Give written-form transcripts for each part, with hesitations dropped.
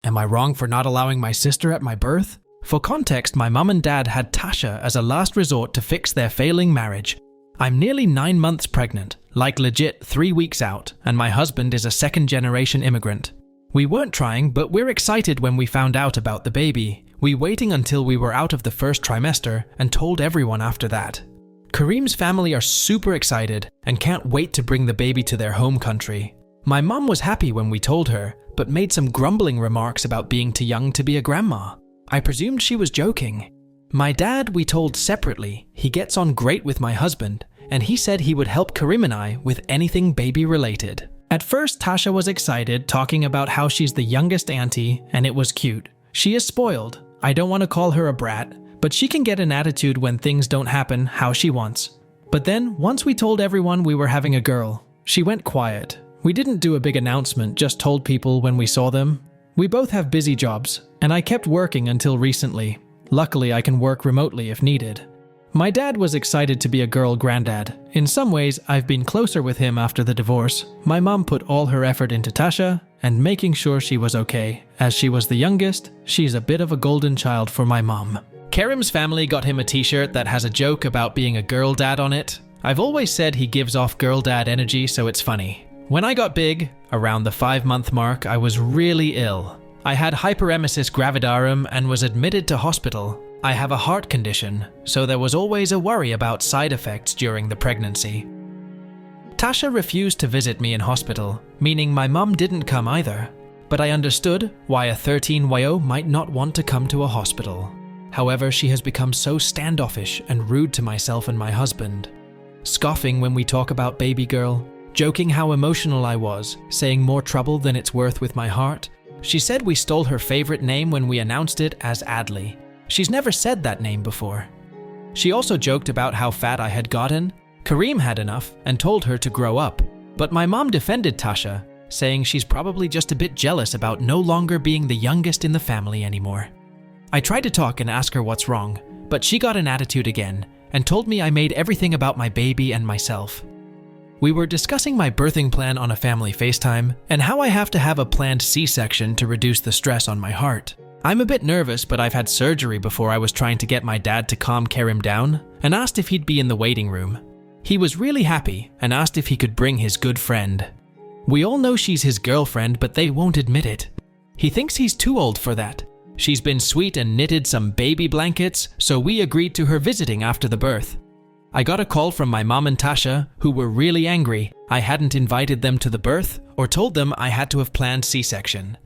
Am I wrong for not allowing my sister at my birth? For context, my mum and dad had Tasha as a last resort to fix their failing marriage. I'm nearly 9 months pregnant, like legit 3 weeks out, and my husband is a second-generation immigrant. We weren't trying, but we're excited when we found out about the baby. We waiting until we were out of the first trimester and told everyone after that. Kareem's family are super excited and can't wait to bring the baby to their home country. My mum was happy when we told her, but made some grumbling remarks about being too young to be a grandma. I presumed she was joking. My dad we told separately. He gets on great with my husband, and he said he would help Kareem and I with anything baby related. At first, Tasha was excited, talking about how she's the youngest auntie, and it was cute. She is spoiled. I don't want to call her a brat, but she can get an attitude when things don't happen how she wants. But then, once we told everyone we were having a girl, she went quiet. We didn't do a big announcement, just told people when we saw them. We both have busy jobs, and I kept working until recently. Luckily, I can work remotely if needed. My dad was excited to be a girl granddad. In some ways, I've been closer with him after the divorce. My mom put all her effort into Tasha and making sure she was okay. As she was the youngest, she's a bit of a golden child for my mom. Karim's family got him a t-shirt that has a joke about being a girl dad on it. I've always said he gives off girl dad energy, so it's funny. When I got big, around the 5-month mark, I was really ill. I had hyperemesis gravidarum and was admitted to hospital. I have a heart condition, so there was always a worry about side effects during the pregnancy. Tasha refused to visit me in hospital, meaning my mum didn't come either. But I understood why a 13-year-old might not want to come to a hospital. However, she has become so standoffish and rude to myself and my husband. Scoffing when we talk about baby girl, joking how emotional I was, saying more trouble than it's worth with my heart. She said we stole her favorite name when we announced it as Adley. She's never said that name before. She also joked about how fat I had gotten. Kareem had enough and told her to grow up. But my mom defended Tasha, saying she's probably just a bit jealous about no longer being the youngest in the family anymore. I tried to talk and ask her what's wrong, but she got an attitude again and told me I made everything about my baby and myself. We were discussing my birthing plan on a family FaceTime and how I have to have a planned C-section to reduce the stress on my heart. I'm a bit nervous, but I've had surgery before. I was trying to get my dad to calm Karim down and asked if he'd be in the waiting room. He was really happy and asked if he could bring his good friend. We all know she's his girlfriend, but they won't admit it. He thinks he's too old for that. She's been sweet and knitted some baby blankets, so we agreed to her visiting after the birth. I got a call from my mom and Tasha, who were really angry I hadn't invited them to the birth or told them I had to have planned C-section.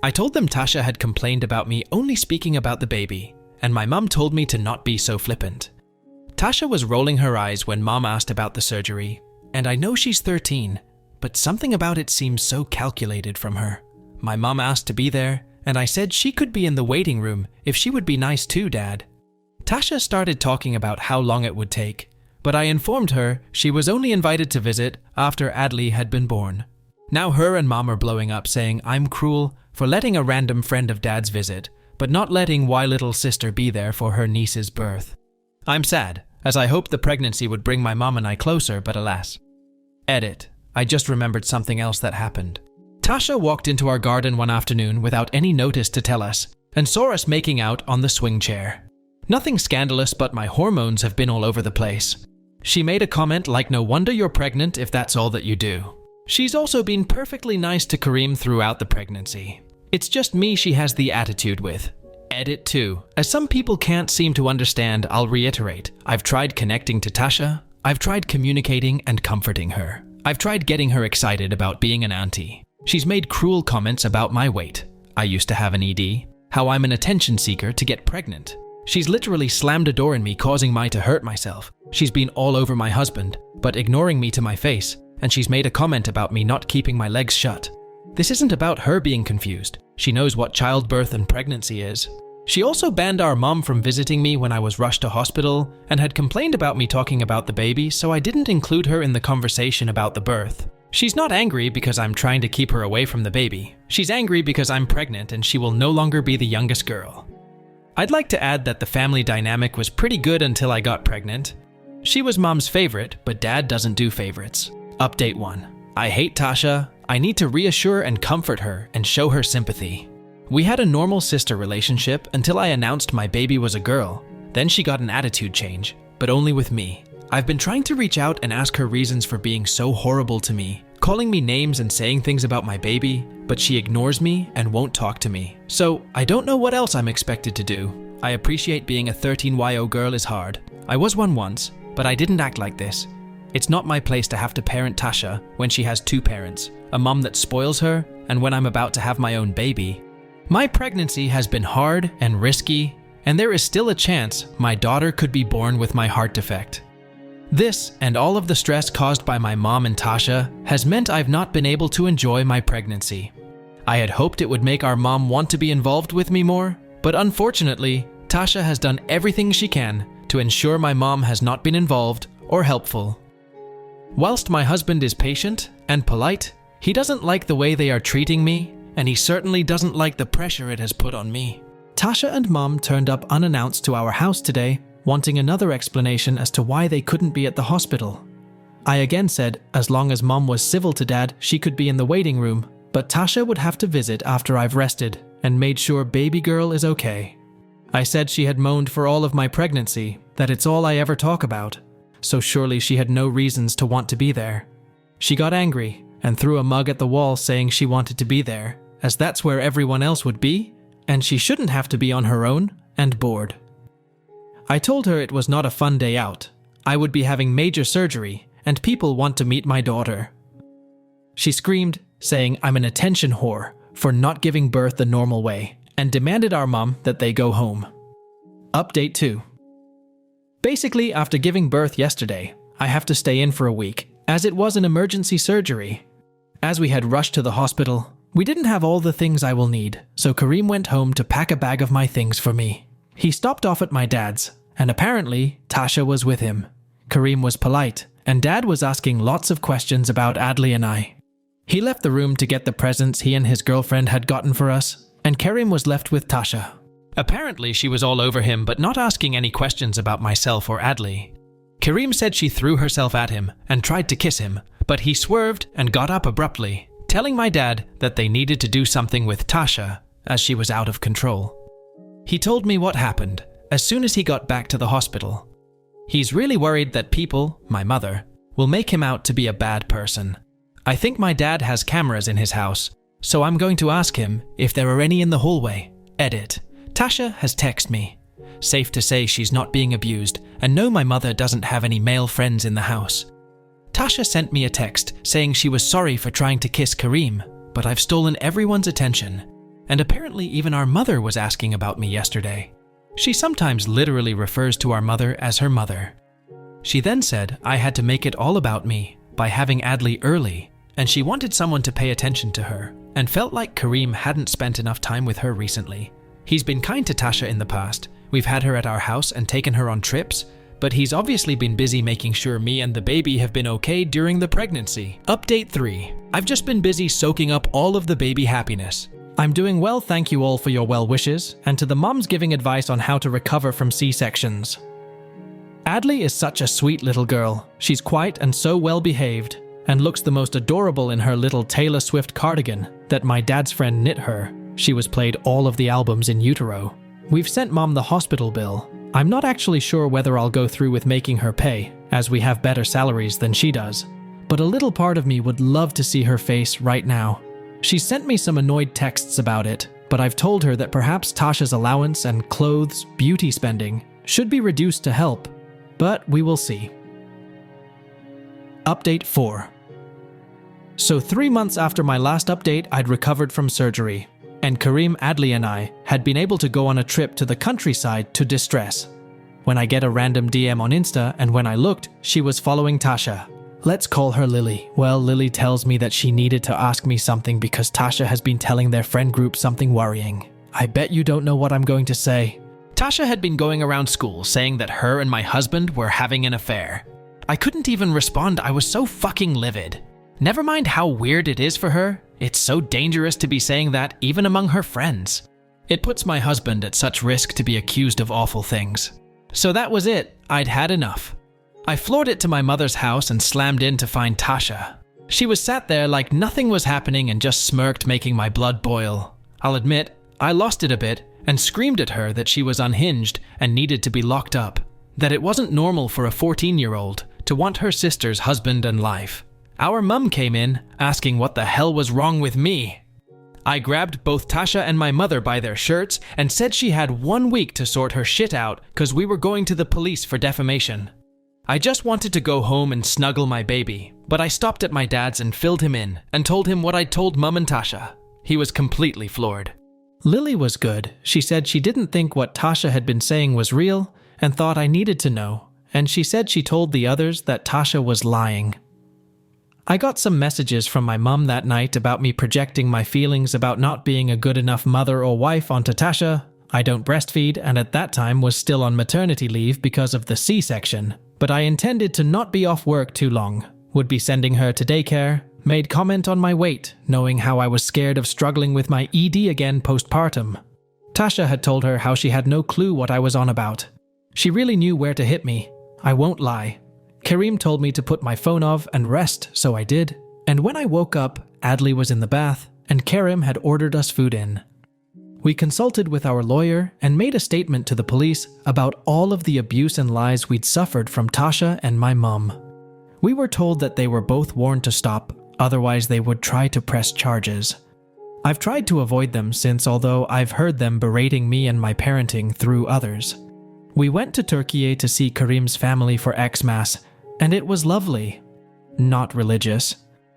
I told them Tasha had complained about me only speaking about the baby, and my mom told me to not be so flippant. Tasha was rolling her eyes when mom asked about the surgery, and I know she's 13, but something about it seems so calculated from her. My mom asked to be there, and I said she could be in the waiting room if she would be nice too, Dad. Tasha started talking about how long it would take, but I informed her she was only invited to visit after Adley had been born. Now her and mom are blowing up saying I'm cruel for letting a random friend of Dad's visit, but not letting Y little sister be there for her niece's birth. I'm sad, as I hoped the pregnancy would bring my mom and I closer, but alas. Edit. I just remembered something else that happened. Tasha walked into our garden one afternoon without any notice to tell us, and saw us making out on the swing chair. Nothing scandalous, but my hormones have been all over the place. She made a comment like, no wonder you're pregnant if that's all that you do. She's also been perfectly nice to Kareem throughout the pregnancy. It's just me she has the attitude with. Edit 2. As some people can't seem to understand, I'll reiterate. I've tried connecting to Tasha. I've tried communicating and comforting her. I've tried getting her excited about being an auntie. She's made cruel comments about my weight. I used to have an ED. How I'm an attention seeker to get pregnant. She's literally slammed a door in me, causing me to hurt myself. She's been all over my husband, but ignoring me to my face, and she's made a comment about me not keeping my legs shut. This isn't about her being confused. She knows what childbirth and pregnancy is. She also banned our mom from visiting me when I was rushed to hospital and had complained about me talking about the baby, so I didn't include her in the conversation about the birth. She's not angry because I'm trying to keep her away from the baby. She's angry because I'm pregnant and she will no longer be the youngest girl. I'd like to add that the family dynamic was pretty good until I got pregnant. She was mom's favorite, but dad doesn't do favorites. Update 1. I hate Tasha. I need to reassure and comfort her and show her sympathy. We had a normal sister relationship until I announced my baby was a girl. Then she got an attitude change, but only with me. I've been trying to reach out and ask her reasons for being so horrible to me, calling me names and saying things about my baby, but she ignores me and won't talk to me. So I don't know what else I'm expected to do. I appreciate being a 13YO girl is hard. I was one once, but I didn't act like this. It's not my place to have to parent Tasha when she has two parents, a mom that spoils her, and when I'm about to have my own baby. My pregnancy has been hard and risky, and there is still a chance my daughter could be born with my heart defect. This, and all of the stress caused by my mom and Tasha, has meant I've not been able to enjoy my pregnancy. I had hoped it would make our mom want to be involved with me more, but unfortunately, Tasha has done everything she can to ensure my mom has not been involved or helpful. Whilst my husband is patient and polite, he doesn't like the way they are treating me, and he certainly doesn't like the pressure it has put on me. Tasha and Mom turned up unannounced to our house today, wanting another explanation as to why they couldn't be at the hospital. I again said as long as Mom was civil to Dad, she could be in the waiting room, but Tasha would have to visit after I've rested and made sure baby girl is okay. I said she had moaned for all of my pregnancy, that it's all I ever talk about, so surely she had no reasons to want to be there. She got angry and threw a mug at the wall saying she wanted to be there, as that's where everyone else would be, and she shouldn't have to be on her own and bored. I told her it was not a fun day out. I would be having major surgery, and people want to meet my daughter. She screamed, saying I'm an attention whore for not giving birth the normal way, and demanded our mom that they go home. Update 2. Basically, after giving birth yesterday, I have to stay in for a week, as it was an emergency surgery. As we had rushed to the hospital, we didn't have all the things I will need, so Kareem went home to pack a bag of my things for me. He stopped off at my dad's, and apparently Tasha was with him. Kareem was polite, and Dad was asking lots of questions about Adley and I. He left the room to get the presents he and his girlfriend had gotten for us, and Kareem was left with Tasha. Apparently she was all over him but not asking any questions about myself or Adley. Kareem said she threw herself at him and tried to kiss him, but he swerved and got up abruptly, telling my dad that they needed to do something with Tasha as she was out of control. He told me what happened as soon as he got back to the hospital. He's really worried that people, my mother, will make him out to be a bad person. I think my dad has cameras in his house, so I'm going to ask him if there are any in the hallway. Edit. Tasha has texted me. Safe to say she's not being abused, and no, my mother doesn't have any male friends in the house. Tasha sent me a text saying she was sorry for trying to kiss Kareem, but I've stolen everyone's attention, and apparently even our mother was asking about me yesterday. She sometimes literally refers to our mother as her mother. She then said I had to make it all about me by having Adley early, and she wanted someone to pay attention to her, and felt like Kareem hadn't spent enough time with her recently. He's been kind to Tasha in the past. We've had her at our house and taken her on trips, but he's obviously been busy making sure me and the baby have been okay during the pregnancy. Update 3. I've just been busy soaking up all of the baby happiness. I'm doing well, thank you all for your well wishes, and to the mums giving advice on how to recover from C-sections. Adley is such a sweet little girl. She's quiet and so well behaved, and looks the most adorable in her little Taylor Swift cardigan that my dad's friend knit her. She was played all of the albums in utero. We've sent Mom the hospital bill. I'm not actually sure whether I'll go through with making her pay, as we have better salaries than she does. But a little part of me would love to see her face right now. She sent me some annoyed texts about it, but I've told her that perhaps Tasha's allowance and clothes, beauty spending, should be reduced to help. But we will see. Update 4. So 3 months after my last update, I'd recovered from surgery, and Kareem, Adley and I had been able to go on a trip to the countryside to distress. When I get a random DM on Insta, and when I looked, she was following Tasha. Let's call her Lily. Well, Lily tells me that she needed to ask me something because Tasha has been telling their friend group something worrying. I bet you don't know what I'm going to say. Tasha had been going around school saying that her and my husband were having an affair. I couldn't even respond, I was so fucking livid. Never mind how weird it is for her, it's so dangerous to be saying that even among her friends. It puts my husband at such risk to be accused of awful things. So that was it, I'd had enough. I floored it to my mother's house and slammed in to find Tasha. She was sat there like nothing was happening and just smirked, making my blood boil. I'll admit, I lost it a bit and screamed at her that she was unhinged and needed to be locked up, that it wasn't normal for a 14-year-old to want her sister's husband and life. Our mum came in, asking what the hell was wrong with me. I grabbed both Tasha and my mother by their shirts and said she had 1 week to sort her shit out because we were going to the police for defamation. I just wanted to go home and snuggle my baby, but I stopped at my dad's and filled him in and told him what I'd told Mum and Tasha. He was completely floored. Lily was good. She said she didn't think what Tasha had been saying was real and thought I needed to know, and she said she told the others that Tasha was lying. I got some messages from my mum that night about me projecting my feelings about not being a good enough mother or wife onto Tasha. I don't breastfeed and at that time was still on maternity leave because of the C-section, but I intended to not be off work too long, would be sending her to daycare, made comment on my weight, knowing how I was scared of struggling with my ED again postpartum. Tasha had told her how she had no clue what I was on about. She really knew where to hit me. I won't lie. Karim told me to put my phone off and rest, so I did. And when I woke up, Adley was in the bath, and Karim had ordered us food in. We consulted with our lawyer and made a statement to the police about all of the abuse and lies we'd suffered from Tasha and my mum. We were told that they were both warned to stop, otherwise they would try to press charges. I've tried to avoid them since, although I've heard them berating me and my parenting through others. We went to Turkey to see Karim's family for Xmas, and it was lovely. Not religious.